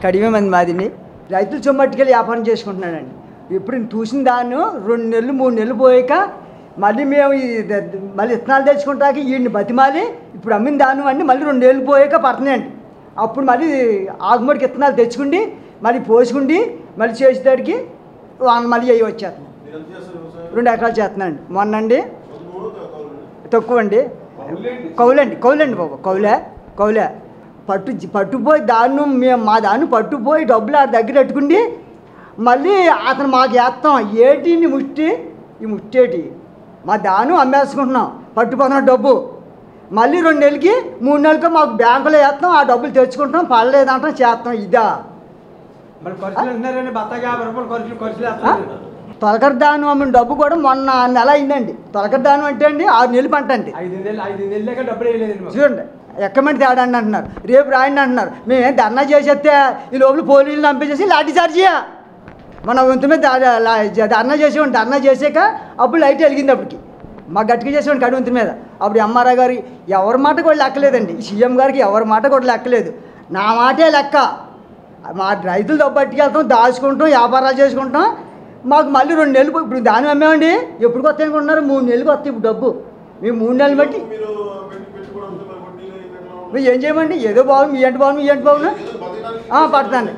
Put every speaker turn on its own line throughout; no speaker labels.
కడిమే మంది మాదిని రైతులు చొమ్మట్టుకెళ్ళి వ్యాపారం చేసుకుంటున్నాడండి. ఇప్పుడు చూసిన దాన్ని 2 నెలలు 3 నెలలు పోయాక మళ్ళీ మేము మళ్ళీ విత్తనాలు తెచ్చుకుంటాక వీడిని బతిమాలి ఇప్పుడు అమ్మిన దాన్ని అన్నీ మళ్ళీ 2 నెలలు పోయాక పడుతున్నాయండి. అప్పుడు మళ్ళీ ఆగుమడికి విత్తనాలు తెచ్చుకుండి మళ్ళీ పోసుకుండి మళ్ళీ చేసేదానికి మళ్ళీ అయ్యి వచ్చేస్తున్నాం. 2 ఎకరాలు చేస్తున్నాండి. మొన్నండి తక్కువ అండి, కౌలండి బాబు, కౌలే పట్టుపోయి దాన్ని మేము మా దాన్ని పట్టుపోయి డబ్బులు ఆ దగ్గర పెట్టుకుండి మళ్ళీ అతను మాకు వేస్తాం ఏటి ఈ ముష్టేటి మా దాన్ని అమ్మేసుకుంటున్నాం పట్టుపోతున్న డబ్బు మళ్ళీ 2 నెలలకి 3 నెలలకి మాకు బ్యాంకులో వేస్తాం ఆ డబ్బులు తెచ్చుకుంటాం పడలేదంటాం చేస్తాం. ఇదా తొలకరి దానం అమ్మిన డబ్బు కూడా మొన్న నెల అయిందండి. తొలకరి దానం అంటే అండి 6 నెలలు పంట అండి.
5 నెలలు డబ్బులు వేయలేదు.
చూడండి ఎక్కమంటే తేడా అండి అంటున్నారు, రేపు రాయండి అంటున్నారు. మేమేం ధర్నా చేసేస్తే ఈ లోపల పోలీసులు పంపించేసి లాఠీ చార్జీయా మన వంతు మీద ధర్నా చేసేవాడిని. ధర్నా చేసాక అప్పుడు లైట్ వెలిగింది. అప్పటికి మాకు గట్టిగా చేసేవాడిని కడి వంతు మీద. అప్పుడు ఎంఆర్ఐ గారు ఎవరి మాట కూడా లెక్కలేదండి, సీఎం గారికి ఎవరి మాట కూడా లెక్కలేదు, నా మాటే లెక్క. మా రైతులు డబ్బు పట్టుకెళ్తాం, దాచుకుంటాం, వ్యాపారాలు చేసుకుంటాం. మాకు మళ్ళీ 2 నెలలు ఇప్పుడు దాని అమ్మేమండి. ఎప్పుడు వస్తాయి అనుకుంటున్నారు? 3 నెలలకు వస్తాయి ఇప్పుడు డబ్బు. మేము 3 నెలలు బట్టి మీరు ఏం చేయమండి? ఏదో బాగుంది, మీ ఏంటి బాగున్నా పడతాను.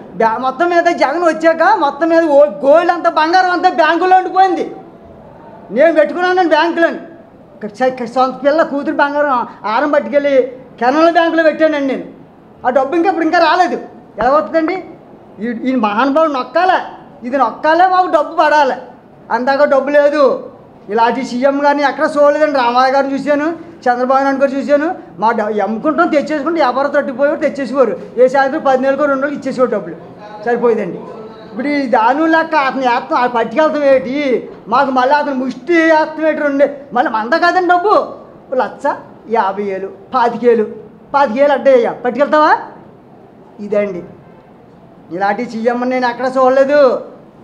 మొత్తం మీద జగన్ వచ్చాక మొత్తం మీద గోల్డ్ అంతా బంగారం అంతా బ్యాంకులో ఉండిపోయింది. నేను పెట్టుకున్నాను బ్యాంకులోని. సొంత పిల్ల కూతురు బంగారం ఆరం పట్టుకెళ్ళి కెనల్ బ్యాంకులో పెట్టానండి నేను. ఆ డబ్బు ఇంకా రాలేదు. ఎలా వస్తుందండి? ఈ మహానుభావుడు నొక్కాలే, ఇది నొక్కాలే, మాకు డబ్బు పడాలి. అందాక డబ్బు లేదు. ఇలాంటి సీఎం గారిని ఎక్కడ చూడలేదండి. రామయ్య గారిని చూశాను, చంద్రబాబు నాయుడు గారు చూశాను. మా అమ్ముకుంటాం, తెచ్చేసుకుంటే వ్యాపారం తట్టిపోయేవారు తెచ్చేసేవారు. ఏ సాయంత్రం 10 నెలలకు 2 నెలలకు ఇచ్చేసేవారు డబ్బులు. సరిపోయిందండి. ఇప్పుడు ఈ దాని లెక్క అతను వేస్తాం, అది పట్టుకెళ్తాం ఏంటి? మాకు మళ్ళీ అతను ముష్టి వేస్తాం ఏంటి? 2 మళ్ళీ మంద కాదండి డబ్బు. 1,50,000 25,000 అడ్డయ్యా పట్టుకెళ్తావా? ఇదండి. ఇలాంటి సీఎం నేను ఎక్కడ చూడలేదు.